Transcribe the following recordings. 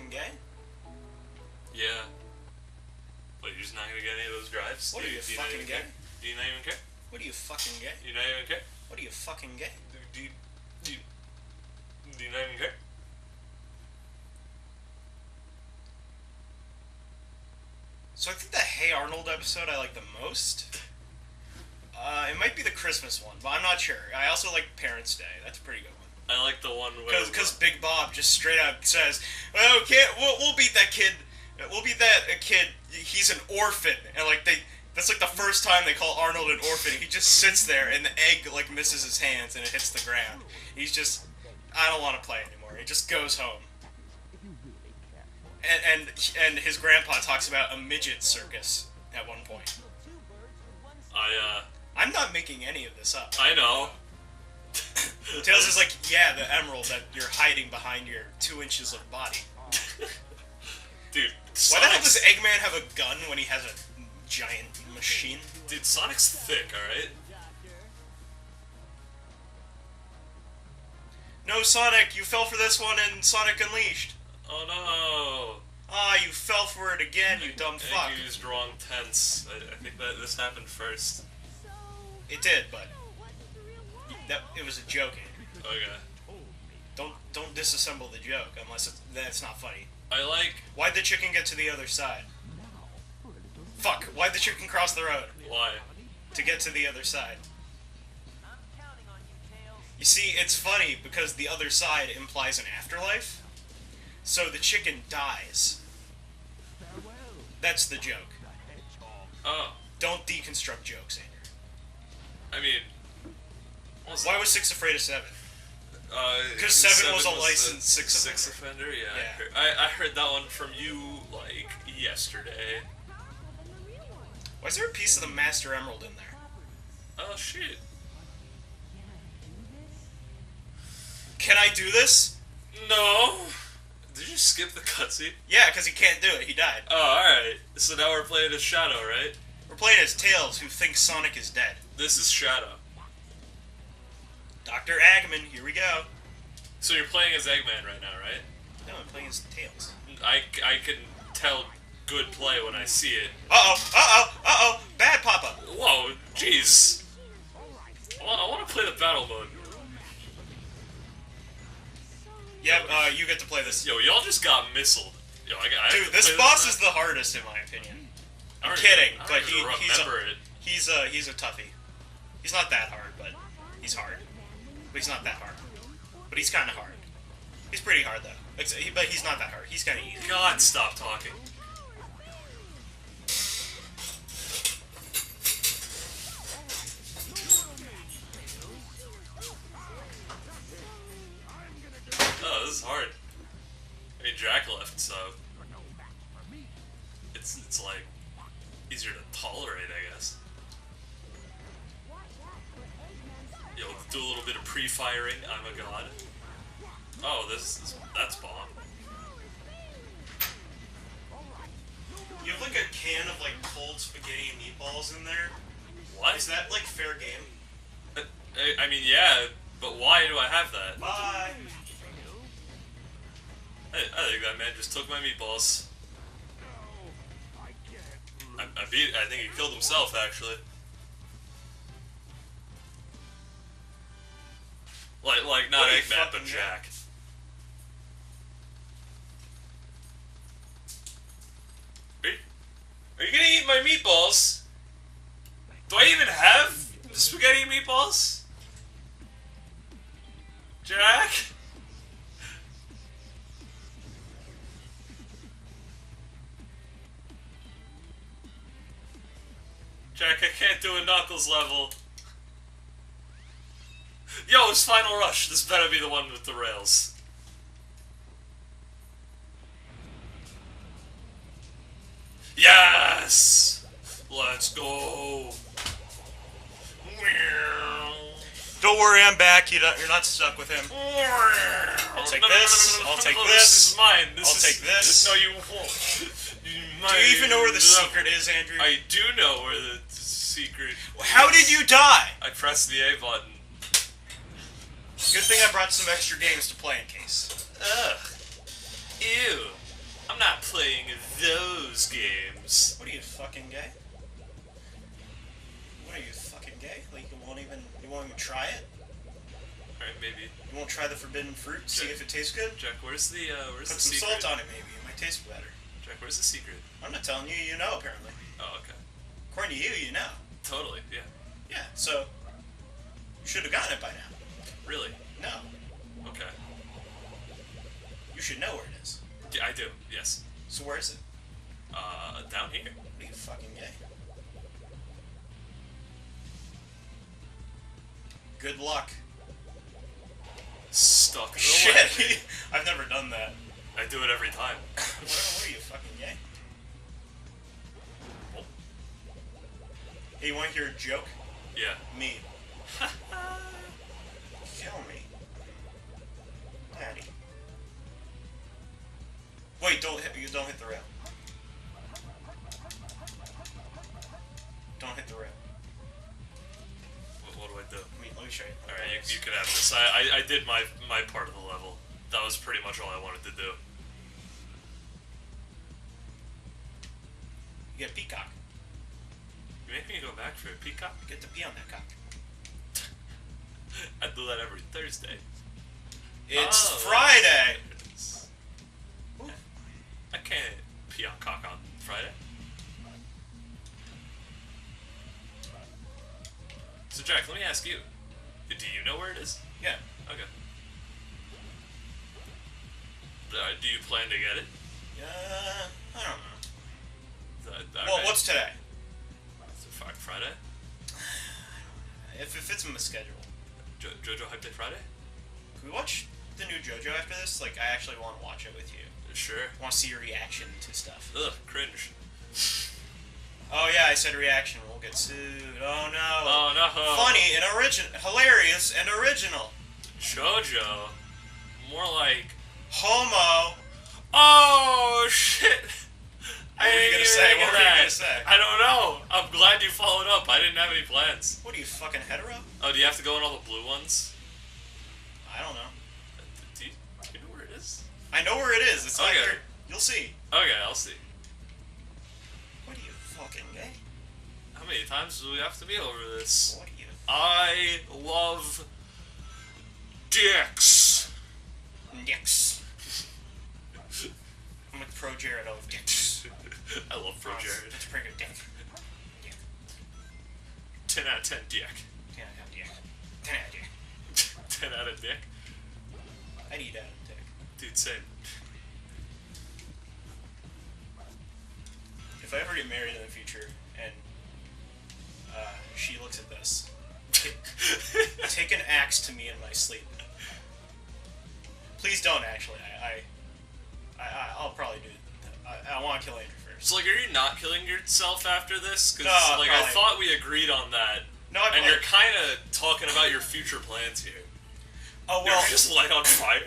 fucking gay? Yeah. What, you're just not gonna get any of those drives? What are you, fucking gay? Do you not even care? What are you, fucking gay? Do you not even care? What are you, fucking gay? Do you not even care? So I think the Hey Arnold episode I like the most. It might be the Christmas one, but I'm not sure. I also like Parents' Day. That's a pretty good one. I like the one where... Because Big Bob just straight up says, "Well, we'll beat that kid. We'll beat that kid. He's an orphan." And like that's like the first time they call Arnold an orphan. He just sits there, and the egg like misses his hands, and it hits the ground. He's just, I don't want to play anymore. He just goes home. And his grandpa talks about a midget circus at one point. I'm not making any of this up. I know. Tails is like, yeah, the emerald that you're hiding behind your 2 inches of body. Dude, Why the hell does Eggman have a gun when he has a giant machine? Dude, Sonic's thick, alright? No, Sonic, you fell for this one in Sonic Unleashed. Oh no. Ah, you fell for it again, you dumb fuck. I think you used wrong tense. I think that this happened first. It did, but it was a joke, Andrew. Okay. Don't disassemble the joke unless that's not funny. I like... Why'd the chicken get to the other side? Fuck, why'd the chicken cross the road? Why? To get to the other side. You see, it's funny because the other side implies an afterlife. So the chicken dies. That's the joke. Oh. Don't deconstruct jokes, Andrew. I mean... Why was 6 afraid of 7? Because 7 was a licensed 6 offender. Yeah. Yeah. I heard that one from you, like, yesterday. Why is there a piece of the Master Emerald in there? Oh, shit. Can I do this? No. Did you skip the cutscene? Yeah, because he can't do it. He died. Oh, alright. So now we're playing as Shadow, right? We're playing as Tails, who thinks Sonic is dead. This is Shadow. Dr. Eggman, here we go. So you're playing as Eggman right now, right? No, I'm playing as Tails. I can tell good play when I see it. Uh-oh, bad Papa. Whoa, jeez. I want to play the battle mode. Yep, you get to play this. Yo, y'all just got missiled. Yo, Dude, this boss is the hardest in my opinion. I'm kidding, but he's a toughie. He's not that hard, but he's hard. But he's not that hard. But he's kind of hard. He's pretty hard though. But he's not that hard. He's kind of easy. God, stop talking. Oh, this is hard. I mean, Jack left, so it's like easier to tolerate, I guess. Yo, do a little bit of pre-firing. I'm a god. Oh, that's bomb. You have like a can of like cold spaghetti and meatballs in there. What? Is that like fair game? I mean, yeah, but why do I have that? Bye. I think that man just took my meatballs. I think he killed himself, actually. Like not Eggman, but Jack. Are you gonna eat my meatballs? Do I even have spaghetti and meatballs? Jack? Jack, I can't do a Knuckles level. Yo, it's Final Rush. This better be the one with the rails. Yes! Let's go! Don't worry, I'm back. You're not stuck with him. I'll take this. I'll take this. This is mine. I'll take this. No, you won't. Do you even know where the secret is, Andrew? I do know where the secret is. How did you die? I pressed the A button. Good thing I brought some extra games to play in case. Ugh. Ew. I'm not playing those games. What are you, fucking gay? What are you, fucking gay? Like you won't even try it? Alright, maybe. You won't try the forbidden fruit, see Jack- if it tastes good? Jack, where's the Put some secret? salt on it maybe, it might taste better. Jack, where's the secret? I'm not telling you, you know apparently. Oh, okay. According to you, you know. Totally, yeah. Yeah, so you should have gotten it by now. Really? No. Okay. You should know where it is. Yeah, I do, yes. So where is it? Down here. What are you, fucking gay? Good luck. Stuck in the Shit, way. I've never done that. I do it every time. What are you, fucking gay? Oh, Hey, you want to hear a joke? yeah. Me. Kill me. Daddy. Wait, don't hit the rail. Don't hit the rail. What do I do? Let me show you. Alright, you can have this. I did my part of the level. That was pretty much all I wanted to do. You get peacock. You make me go back for a peacock? You get to pee on that cock. I do that every Thursday. It's Oh. Friday! Yeah. I can't pee on cock on Friday. So Jack, let me ask you. Do you know where it is? Yeah. Okay. Do you plan to get it? I don't know. Okay. Well, what's today? Is it Friday? If it fits in the schedule. JoJo Hype Day Friday? Can we watch the new JoJo after this? Like, I actually want to watch it with you. Sure. I want to see your reaction to stuff. Ugh, cringe. Oh yeah, I said reaction. We'll get sued. Oh no. Oh no. Funny and hilarious and original. JoJo. More like. Homo. Oh shit. What were you gonna say? What were you gonna say? I don't know. I'm glad you followed up. I didn't have any plans. What are you, fucking hetero? Oh, do you have to go in all the blue ones? I don't know. Do you know where it is? I know where it is. It's not Okay. here. You'll see. Okay, I'll see. What are you, fucking gay? How many times do we have to be over this? What are you? I love dicks. Dicks. I'm like pro Jared. I love dicks. I love Pro Jared. It's a pretty good dick. Dick. 10 out of 10 dick. Yeah, dick. 10 out of dick. 10 out of dick? I'd eat out of dick. Dude, same. If I ever get married in the future and she looks at this, take an axe to me in my sleep. Please don't, actually. I'll probably do it. I want to kill Andrew first. So, like, are you not killing yourself after this? Because, No, like, I probably. thought we agreed on that. No, I And you're kind of talking about your future plans here. Oh, You're well. just light on fire?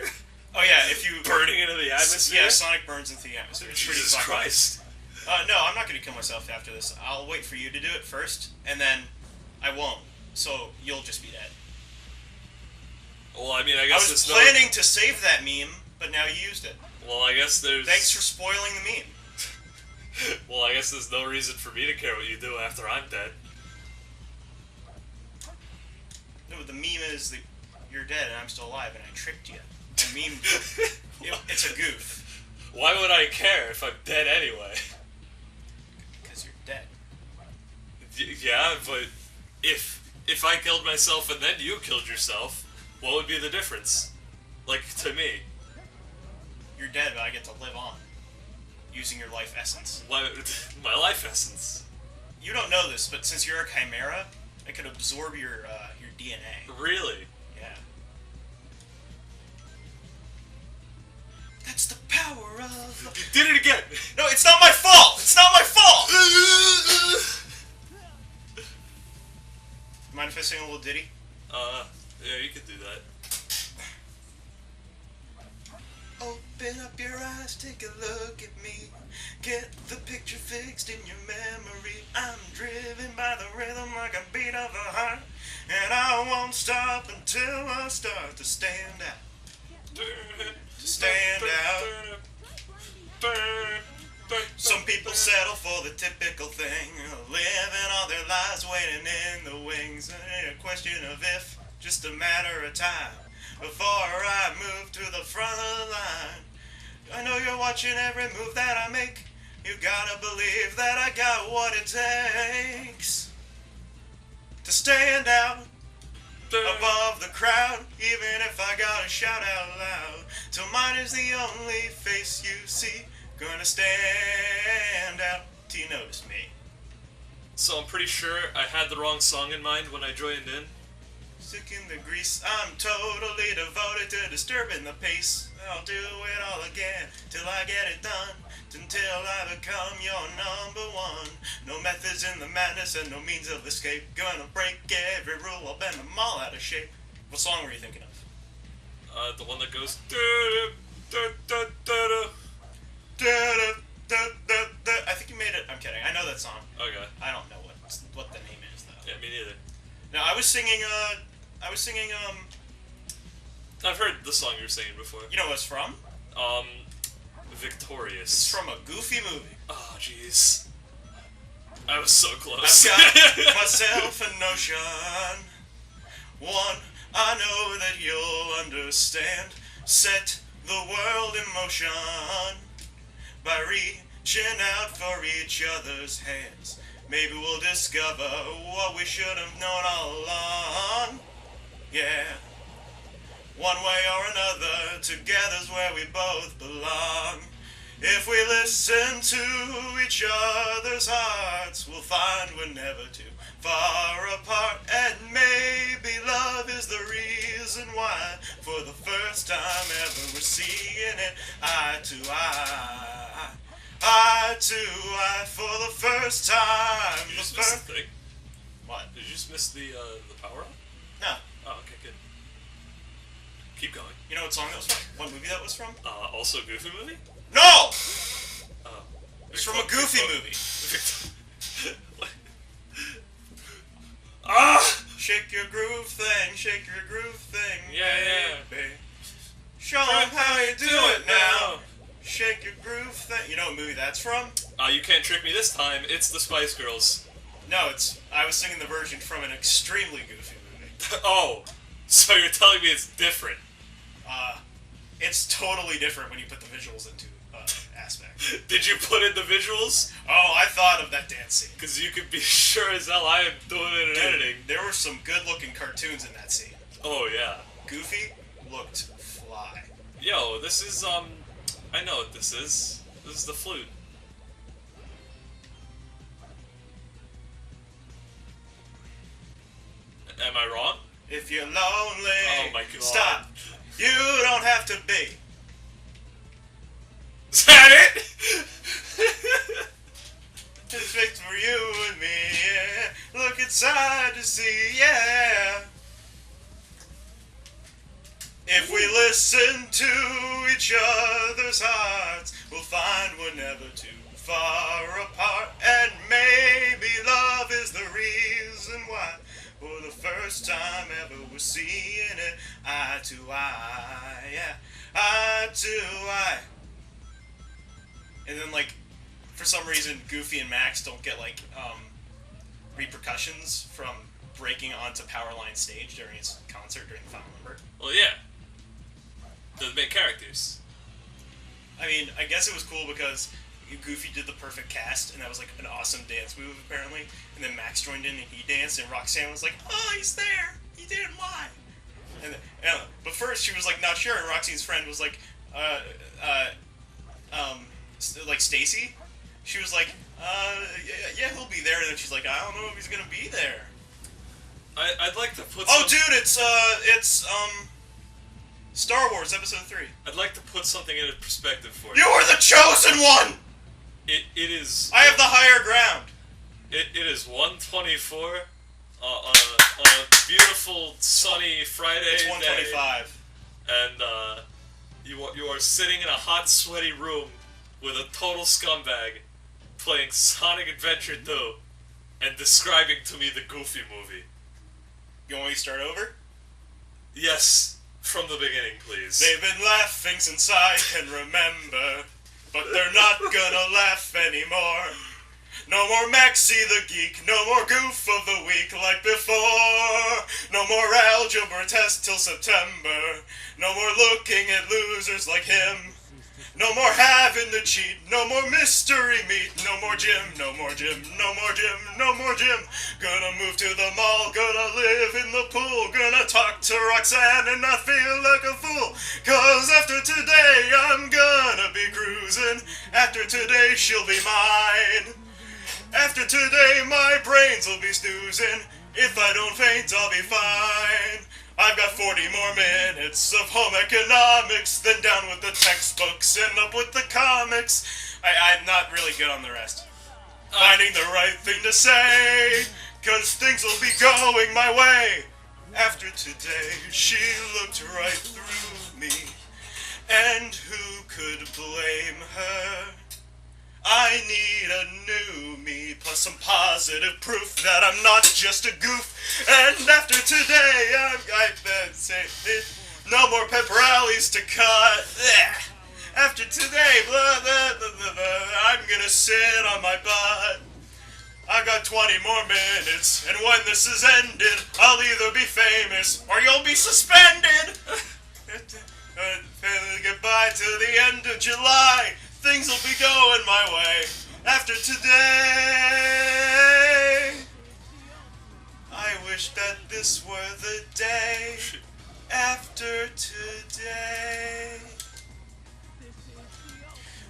Oh, yeah, if you. Burning into the atmosphere? Yeah, Sonic burns into the atmosphere. It's pretty Jesus fucking- Christ. No, I'm not going to kill myself after this. I'll wait for you to do it first, and then I won't. So you'll just be dead. Well, I mean, I I guess was there's planning to save that meme, but now you used it. no... Well, I guess there's... Thanks for spoiling the meme. Well, I guess there's no reason for me to care what you do after I'm dead. No, the meme is that you're dead and I'm still alive, and I tricked you. The meme, it's a goof. Why would I care if I'm dead anyway? Because you're dead. Yeah, but if I killed myself and then you killed yourself, what would be the difference? Like, to me. You're dead, but I get to live on. Using your life essence. My life essence. You don't know this, but since you're a chimera, I could absorb your DNA. Really? Yeah. That's the power of... You did it again! No, it's not my fault! It's not my fault! Mind if I sing a little ditty? Yeah, you could do that. Open up your eyes, take a look at me. Get the picture fixed in your memory. I'm driven by the rhythm like a beat of a heart. And I won't stop until I start to stand out. To stand out. Some people settle for the typical thing, living all their lives waiting in the wings. It ain't a question of if, just a matter of time before I move to the front of the line. I know you're watching every move that I make. You gotta believe that I got what it takes to stand out above the crowd, even if I gotta shout out loud, till mine is the only face you see. Gonna stand out till you notice me. So I'm pretty sure I had the wrong song in mind when I joined in. Sick in the grease, I'm totally devoted to disturbing the pace. I'll do it all again till I get it done, until I become your number one. No methods in the madness and no means of escape. Gonna break every rule, I'll bend them all out of shape. What song were you thinking of? The one that goes. I think you made it. I'm kidding. I know that song. Okay. I don't know what the name is though. Yeah, me neither. No, I was singing. I've heard the song you were singing before. You know what it's from? Victorious. It's from a Goofy movie. Oh, jeez. I was so close. I've got myself a notion. One, I know that you'll understand. Set the world in motion by reaching out for each other's hands. Maybe we'll discover what we should have known all along. Yeah. One way or another, together's where we both belong. If we listen to each other's hearts, we'll find we're never too far apart. And maybe love is the reason why, for the first time ever, we're seeing it eye to eye. Eye to eye for the first time. Did you just miss the thing? What? Did you just miss the power up? No. Oh, okay, good. Keep going. You know what song that was from? What movie that was from? Also a Goofy movie? No! Oh. It's from a Goofy movie. Shake your groove thing, shake your groove thing. Yeah. Baby. Show 'em how you do it now. Shake your groove thing. You know what movie that's from? You can't trick me this time. It's the Spice Girls. No, I was singing the version from an extremely Goofy movie. Oh, so you're telling me it's different? It's totally different when you put the visuals into aspect. Did you put in the visuals? Oh, I thought of that dance scene. Because you could be sure as hell I am doing it in editing. There were some good-looking cartoons in that scene. Oh, yeah. Goofy looked fly. Yo, this is, I know what this is. This is the flute. Am I wrong? If you're lonely, oh my God. Stop. You don't have to be. Is that it? It's fixed for you and me, yeah. Look inside to see, yeah. If we listen to each other's hearts, we'll find we're never too far apart. And maybe love is the reason why, for the first time ever, we're seeing it eye to eye, yeah. Eye to eye. And then, like, for some reason, Goofy and Max don't get, like, repercussions from breaking onto Powerline stage during his concert during the final number. Well, yeah. They're the main characters. I mean, I guess it was cool because Goofy did the perfect cast, and that was, like, an awesome dance move, apparently. And then Max joined in, and he danced, and Roxanne was like, oh, he's there! He did it live! And but first, she was, like, not sure, and Roxanne's friend was like, like, Stacy? She was like, yeah, he'll be there, and then she's like, I don't know if he's gonna be there. I'd like to put Oh, dude, it's Star Wars Episode 3. I'd like to put something into perspective for You are the chosen one! It is... I have the higher ground. It is 1:24 on a beautiful, sunny Friday It's day. 1:25. And, you are sitting in a hot, sweaty room with a total scumbag playing Sonic Adventure 2 and describing to me the Goofy movie. You want me to start over? Yes, from the beginning, please. They've been laughing since I can remember. but they're not gonna laugh anymore. No more Maxie the Geek, no more Goof of the Week like before. No more algebra test till September. No more looking at losers like him. No more having to cheat, no more mystery meat. No more gym, no more gym, no more gym, no more gym. Gonna move to the mall, gonna live in the pool. Gonna talk to Roxanne and not feel like a fool. 'Cause after today I'm gonna be cruising. After today she'll be mine. After today my brains will be snoozing. If I don't faint I'll be fine. I've got 40 more minutes of home economics, then down with the textbooks and up with the comics. I'm not really good on the rest. Finding the right thing to say, 'cause things will be going my way. After today, she looked right through me, and who could blame her? I need a new me, plus some positive proof that I'm not just a goof. And after today, I say it, no more pep rallies to cut. After today, blah, blah, blah, blah, blah, I'm gonna sit on my butt. I've got 20 more minutes, and when this is ended, I'll either be famous or you'll be suspended. Goodbye to the end of July. Things will be going my way. After today, I wish that this were the day. After today.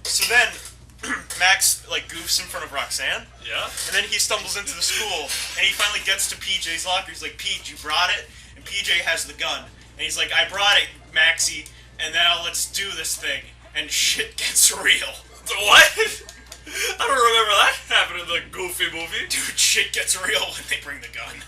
So then, Max like goofs in front of Roxanne. Yeah? And then he stumbles into the school, and he finally gets to PJ's locker. He's like, "Pete, you brought it?" And PJ has the gun, and he's like, "I brought it, Maxie, and now let's do this thing." And shit gets real. What? I don't remember that happened in the Goofy movie. Dude, shit gets real when they bring the gun.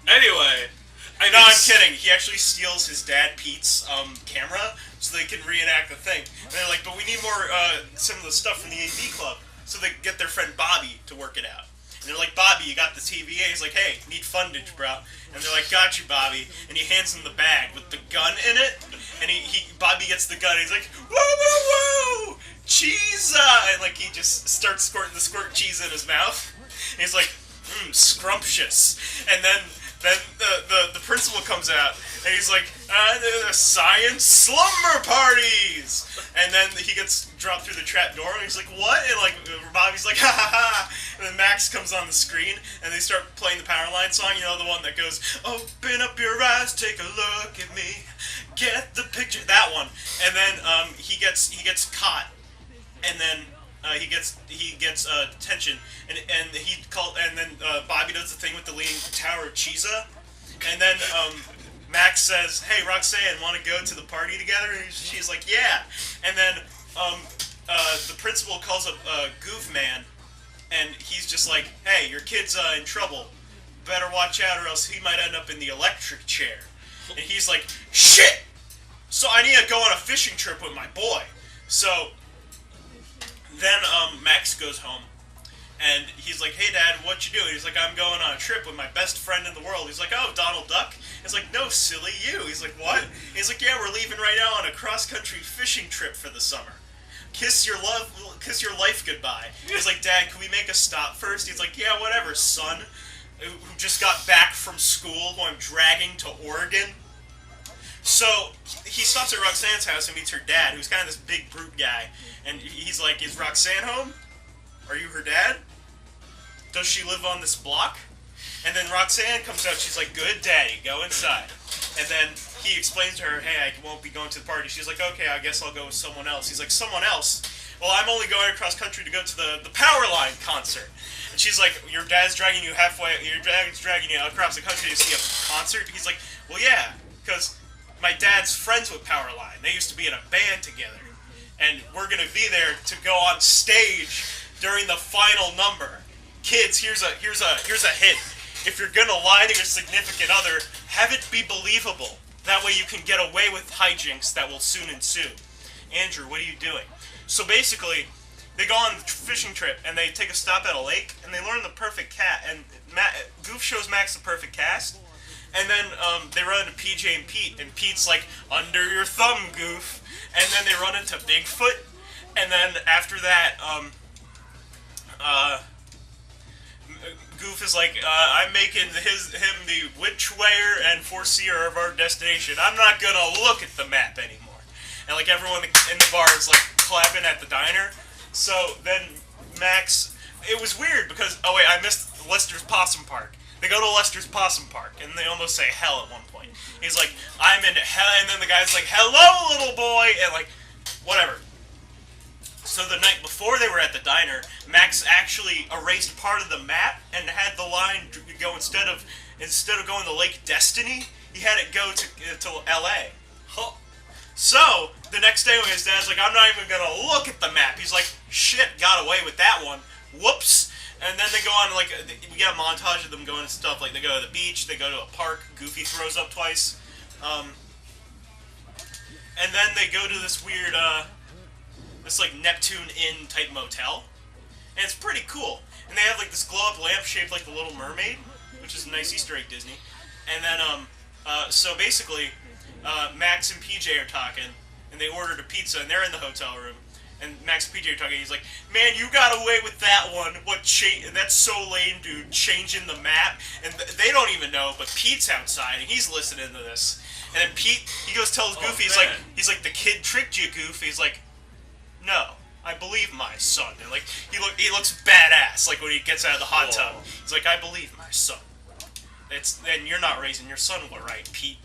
Anyway, No, I'm kidding. He actually steals his dad Pete's camera so they can reenact the thing. And they're like, "But we need more some of the stuff from the AV club," so they get their friend Bobby to work it out. And they're like, "Bobby, you got the TVA?" He's like, "Hey, need fundage, bro." And they're like, "Got you, Bobby." And he hands him the bag with the gun in it. And Bobby gets the gun. And he's like, "Whoa, whoa, whoa, cheese!" And like he just starts squirting the squirt cheese in his mouth. And he's like, scrumptious. And then the principal comes out, and he's like, "Science slumber parties!" And then he gets dropped through the trap door, and he's like, "What?" And like Bobby's like, "Ha ha ha!" And then Max comes on the screen, and they start playing the Powerline song. You know, the one that goes, "Open up your eyes, take a look at me, get the picture." That one. And then he gets caught, and then he gets detention, and then Bobby does the thing with the Leaning Tower of Chisa, and then Max says, "Hey, Roxanne, want to go to the party together?" And she's like, "Yeah." And then the principal calls up Goof Man, and he's just like, "Hey, your kid's in trouble. Better watch out, or else he might end up in the electric chair." And he's like, "Shit! So I need to go on a fishing trip with my boy." So then Max goes home, and he's like, "Hey, Dad, what you doing?" He's like, "I'm going on a trip with my best friend in the world." He's like, "Oh, Donald Duck?" He's like, "No, silly, you." He's like, "What?" He's like, "Yeah, we're leaving right now on a cross-country fishing trip for the summer. Kiss your life goodbye." He's like, "Dad, can we make a stop first?" He's like, "Yeah, whatever, son, who just got back from school, who I'm dragging to Oregon." So he stops at Roxanne's house and meets her dad, who's kind of this big brute guy. And he's like, "Is Roxanne home? Are you her dad? Does she live on this block?" And then Roxanne comes out. She's like, "Good, Daddy, go inside." And then he explains to her, "Hey, I won't be going to the party." She's like, "Okay, I guess I'll go with someone else." He's like, "Someone else? Well, I'm only going across country to go to the Powerline concert." And she's like, "Your dad's dragging you across the country to see a concert?" He's like, "Well, yeah, because my dad's friends with Powerline. They used to be in a band together. And we're going to be there to go on stage during the final number. Kids, here's a hint. If you're going to lie to your significant other, have it be believable. That way you can get away with hijinks that will soon ensue." "Andrew, what are you doing?" So basically, they go on a fishing trip, and they take a stop at a lake, and they learn the perfect cat. And Goof shows Max the perfect cast. And then they run into PJ and Pete, and Pete's like, "Under your thumb, Goof." And then they run into Bigfoot, And then after that, Goof is like, I'm making him the witchwayer and foreseer of our destination. I'm not gonna look at the map anymore. And like everyone in the bar is like clapping at the diner. So then Max, it was weird because, oh wait, I missed Lester's Possum Park. They go to Lester's Possum Park and they almost say hell at one point. He's like, I'm into hell, and then the guy's like, hello little boy, and like, whatever. So the night before they were at the diner, Max actually erased part of the map and had the line go instead of going to Lake Destiny, he had it go to L.A. Huh. So the next day when his dad's like, I'm not even gonna look at the map. He's like, shit, got away with that one. Whoops. And then they go on, like, we get a montage of them going to stuff, like they go to the beach, they go to a park, Goofy throws up twice. And then they go to this weird, this like Neptune Inn type motel, and it's pretty cool. And they have like this glow-up lamp shaped like the Little Mermaid, which is a nice Easter egg, Disney. And then so basically, Max and PJ are talking, and they ordered a pizza, and they're in the hotel room. And Max and PJ are talking. He's like, "Man, you got away with that one. That's so lame, dude. Changing the map." And they don't even know, but Pete's outside, and he's listening to this. And then Pete, he goes tells Goofy, he's like, the kid tricked you, Goof. He's like, no, I believe my son. And like he looks badass. Like when he gets out of the hot tub, he's like, I believe my son. And you're not raising your son right, Pete.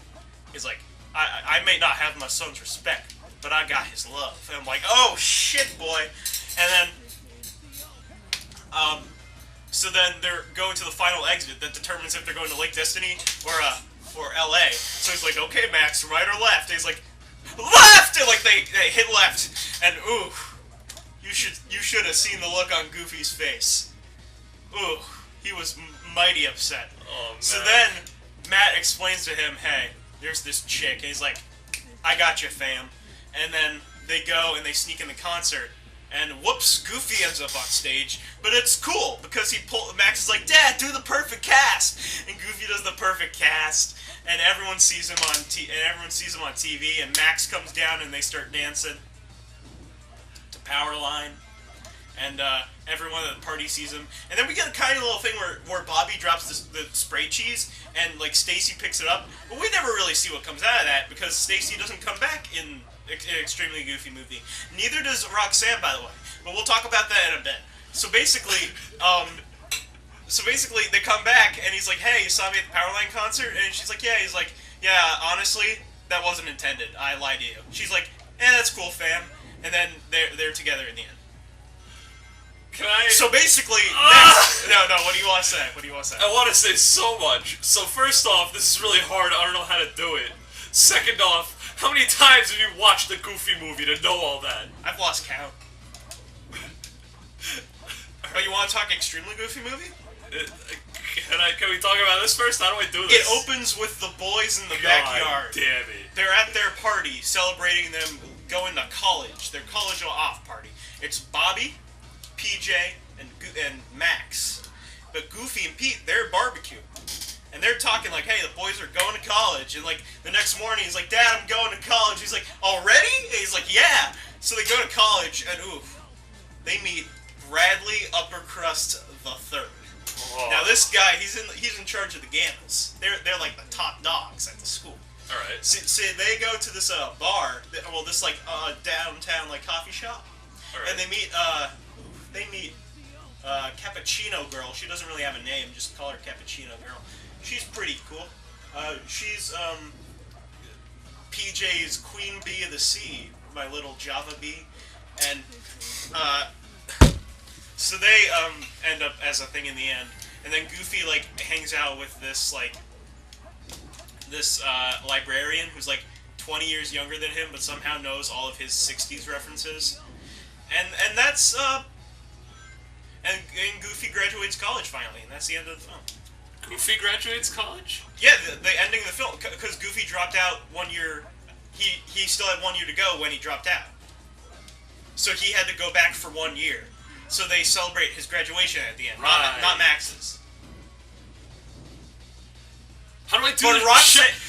He's like, I may not have my son's respect, but I got his love. And I'm like, oh shit, boy. And then, so then they're going to the final exit that determines if they're going to Lake Destiny or L.A. So he's like, okay, Max, right or left? And he's like, left! And like they hit left, and ooh, you should have seen the look on Goofy's face. Ooh, he was mighty upset. Oh, man. So then Matt explains to him, hey, there's this chick, and he's like, I got you, fam. And then they go and they sneak in the concert, and whoops, Goofy ends up on stage. But it's cool because Max is like, Dad, do the perfect cast, and Goofy does the perfect cast, and everyone sees him on TV, and Max comes down and they start dancing to Powerline, and everyone at the party sees him, and then we get a kind of little thing where Bobby drops the spray cheese, and like Stacy picks it up, but we never really see what comes out of that because Stacy doesn't come back in an Extremely Goofy movie. Neither does Roxanne, by the way, but we'll talk about that in a bit. So basically, they come back, and he's like, hey, you saw me at the Powerline concert? And she's like, yeah. He's like, yeah, honestly, that wasn't intended. I lied to you. She's like, that's cool, fam. And then they're together in the end. Can I... So basically, no, what do you want to say? I want to say so much. So first off, this is really hard. I don't know how to do it. Second off, how many times have you watched the Goofy movie to know all that? I've lost count. Oh, you want to talk Extremely Goofy movie? Can we talk about this first? How do I do this? It opens with the boys in the backyard. Damn it. They're at their party, celebrating them going to college. Their college off party. It's Bobby, PJ, and Max. But Goofy and Pete, they're barbecuing. And they're talking like, hey, the boys are going to college. And like, the next morning, he's like, Dad, I'm going to college. He's like, already? And he's like, yeah. So they go to college, and oof, they meet Bradley Uppercrust the Third. Oh. Now this guy, he's in charge of the Gammas. They're like the top dogs at the school. All right. So they go to this bar, this like downtown like coffee shop, All right. and they meet Cappuccino Girl. She doesn't really have a name, just call her Cappuccino Girl. She's pretty cool. She's PJ's Queen Bee of the Sea, my little Java bee, and so they end up as a thing in the end. And then Goofy like hangs out with this librarian who's like 20 years younger than him, but somehow knows all of his 60s references. And that's and Goofy graduates college finally, and that's the end of the film. Goofy graduates college? Yeah, the ending of the film, because Goofy dropped out 1 year. He still had 1 year to go when he dropped out, so he had to go back for 1 year. So they celebrate his graduation at the end, right. not Max's. How do I do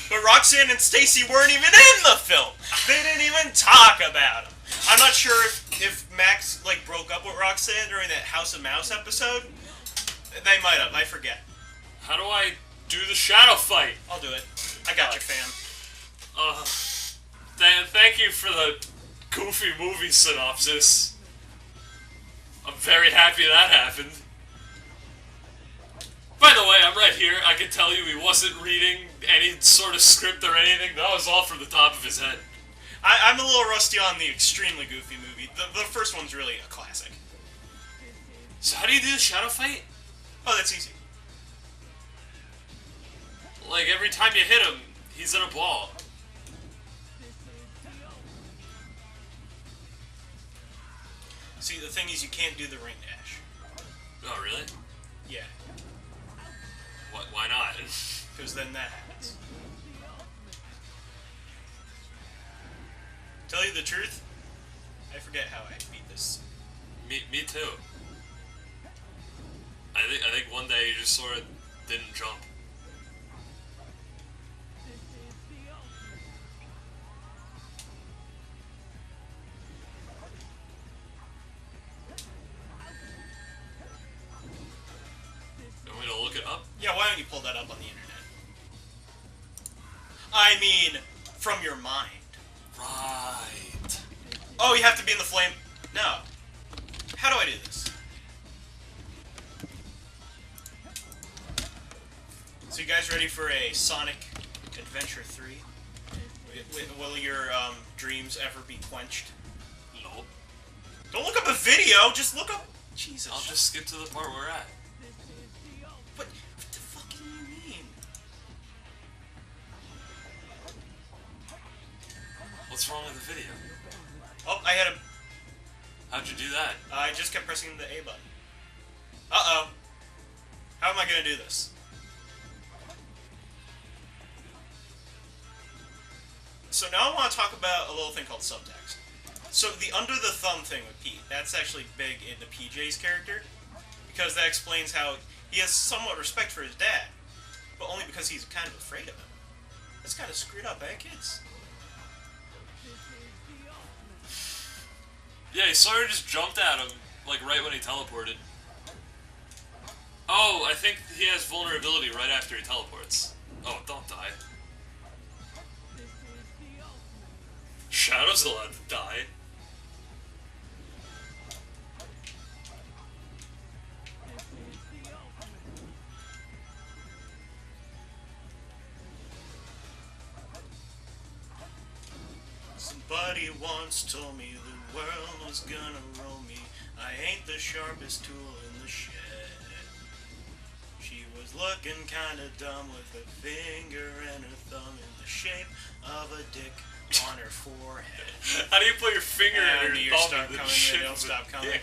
But Roxanne and Stacy weren't even in the film. They didn't even talk about him. I'm not sure if Max like broke up with Roxanne during that House of Mouse episode. They might have. I forget. How do I do the shadow fight? I'll do it. I got you, fam. Thank you for the goofy movie synopsis. I'm very happy that happened. By the way, I'm right here. I can tell you he wasn't reading any sort of script or anything. That was all from the top of his head. I'm a little rusty on the extremely goofy movie. The first one's really a classic. So how do you do the shadow fight? Oh, that's easy. Like, every time you hit him, he's in a ball. See, the thing is, you can't do the ring dash. Oh, really? Yeah, Why not? because then that happens. Tell you the truth, I forget how I beat this. Me too. I think one day you just sort of didn't jump. You want me to look it up? Yeah, why don't you pull that up on the internet? I mean, from your mind. Right. Oh, you have to be in the flame. No. How do I do this? So you guys ready for a Sonic Adventure 3? Will your dreams ever be quenched? Nope. Don't look up a video, just look up... Jesus. I'll just skip to the part we're at. What the fuck do you mean? What's wrong with the video? Oh, I had a... How'd you do that? I just kept pressing the A button. Uh-oh. How am I gonna do this? So now I want to talk about a little thing called subtext. So the under the thumb thing with Pete, that's actually big into PJ's character, because that explains how he has somewhat respect for his dad, but only because he's kind of afraid of him. That's kind of screwed up, eh, kids? Yeah, he sort of just jumped at him, like right when he teleported. Oh, I think he has vulnerability right after he teleports. Oh, don't die. Shadow's allowed to die. Somebody once told me the world was gonna roll me. I ain't the sharpest tool in the shed. She was looking kinda dumb with a finger and her thumb in the shape of a dick on her forehead. How do you put your finger And in the your years thumb start in the coming, shape they don't of a stop coming. dick?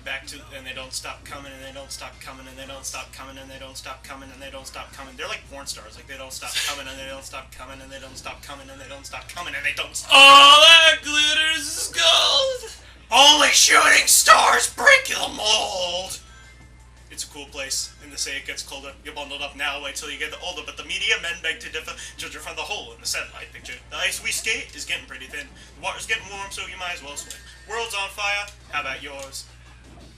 Back to, and they don't stop coming, and they don't stop coming, and they don't stop coming, and they don't stop coming, and they don't stop coming. They're like porn stars, like they don't stop coming, and they don't stop coming, and they don't stop coming, and they don't stop coming, and they don't stop. All that glitters is gold! Only shooting stars break the mold! It's a cool place, and they say it gets colder. You're bundled up now, wait till you get older. But the media men beg to differ, judging from the hole in the satellite picture. The ice we skate is getting pretty thin. The water's getting warm, so you might as well swim. World's on fire, how about yours?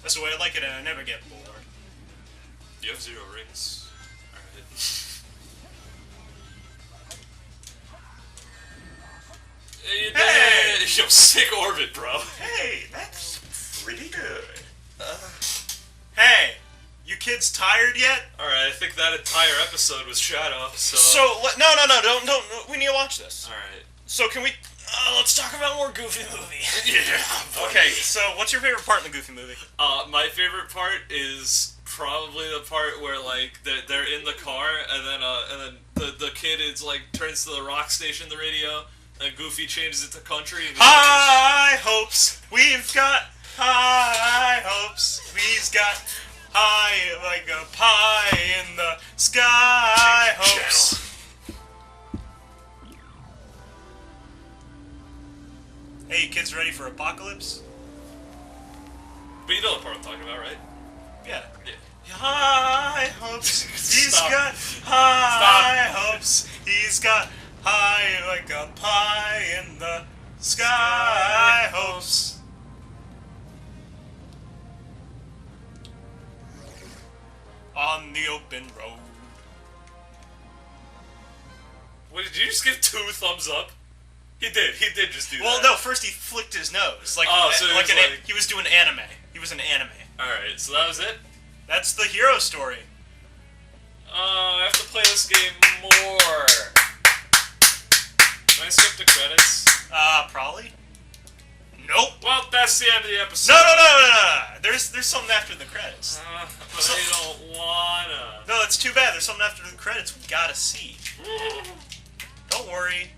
That's the way I like it, and I never get bored. You have 0 rings. Alright. Hey! Yo, sick orbit, bro. Hey, that's pretty good. Hey, you kids tired yet? Alright, I think that entire episode was Shadow, so... No, don't, we need to watch this. Alright. So can we, let's talk about more Goofy movie. Yeah, Okay, so what's your favorite part in the Goofy movie? My favorite part is probably the part where, like, they're in the car, and then the kid is, like, turns to the rock station, the radio, and Goofy changes it to country. And High hopes, we've got high hopes, we've got high like a pie in the sky hopes. Hey, you kids ready for apocalypse? But you know the part I'm talking about, right? Yeah. Yeah. High hopes, he's Stop. got high hopes, he's got high like a pie in the sky hopes. on the open road. What, did you just give 2 thumbs up? He did just do that. Well, no, first he flicked his nose. Like, so he was doing anime. He was an anime. Alright, so that was it? That's the hero story. I have to play this game more. Can I skip the credits? Probably. Nope. Well, that's the end of the episode. No. There's something after the credits. But I don't wanna. No, that's too bad. There's something after the credits we gotta see. Don't worry.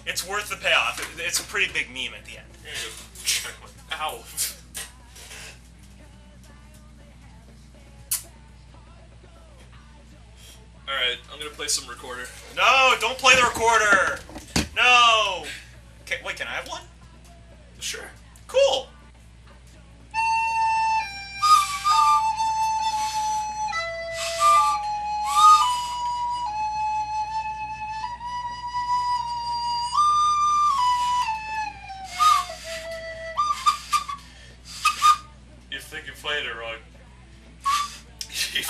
It's worth the payoff. It's a pretty big meme at the end. Ow. Alright, I'm gonna play some recorder. No, don't play the recorder. No. Okay, wait, can I have one? Sure. Cool. You think you played it wrong.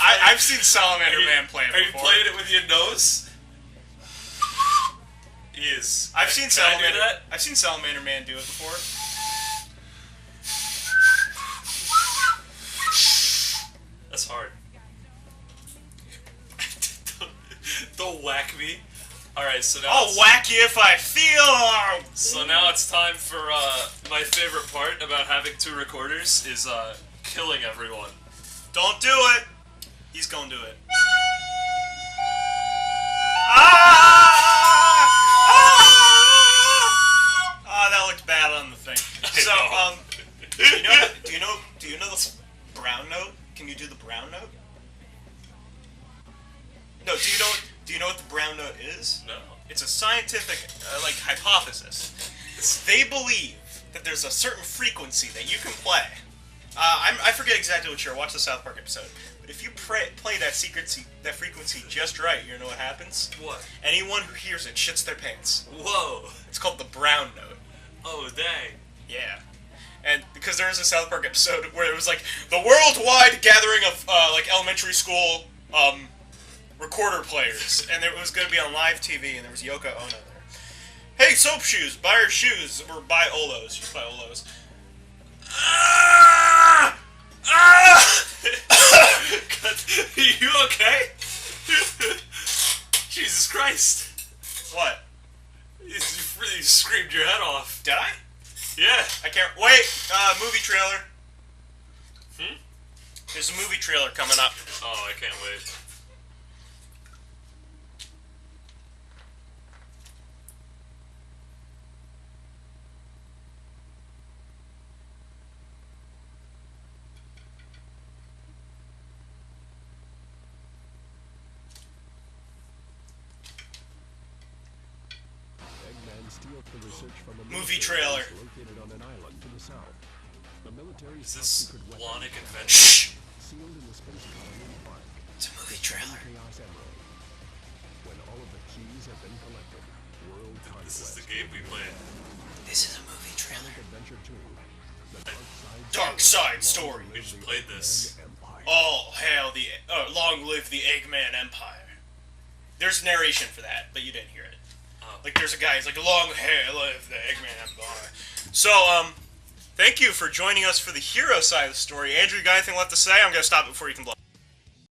I've seen Salamander Man play it before. Are you before. playing it with your nose? He is. I've seen Salamander. Can I do that? I've seen Salamander Man do it before. That's hard. Don't whack me. Alright, so now I'll whack you if I feel. So now it's time for my favorite part about having 2 recorders is killing everyone. Don't do it. He's gonna do it. Ah, that looked bad on the thing. So, do you know the brown note? Can you do the brown note? No, do you know what the brown note is? No. It's a scientific, hypothesis. They believe that there's a certain frequency that you can play. I forget exactly what you're. Watch the South Park episode. But if you play that frequency just right, you know what happens? What? Anyone who hears it shits their pants. Whoa. It's called the brown note. Oh, dang. Yeah. And because there is a South Park episode where it was like the worldwide gathering of elementary school recorder players, and it was going to be on live TV, and there was Yoko Ono there. Hey, Soap Shoes, buy her shoes, or buy Olos. Just buy Olos. Are you okay? Jesus Christ. What? You really screamed your head off. Did I? Yeah. I can't. Wait, movie trailer. Hmm? There's a movie trailer coming up. Oh, I can't wait. Movie trailer. Is this Lonic Adventure? Shh! It's a movie trailer. This is the game we played. This is a movie trailer. Dark Side Story. We just played this. All hail long live the Eggman Empire. There's narration for that, but you didn't hear it. Oh. Like, there's a guy, he's like, long hail live the Eggman Empire. So, thank you for joining us for the hero side of the story. Andrew, you got anything left to say? I'm gonna stop it before you can blow.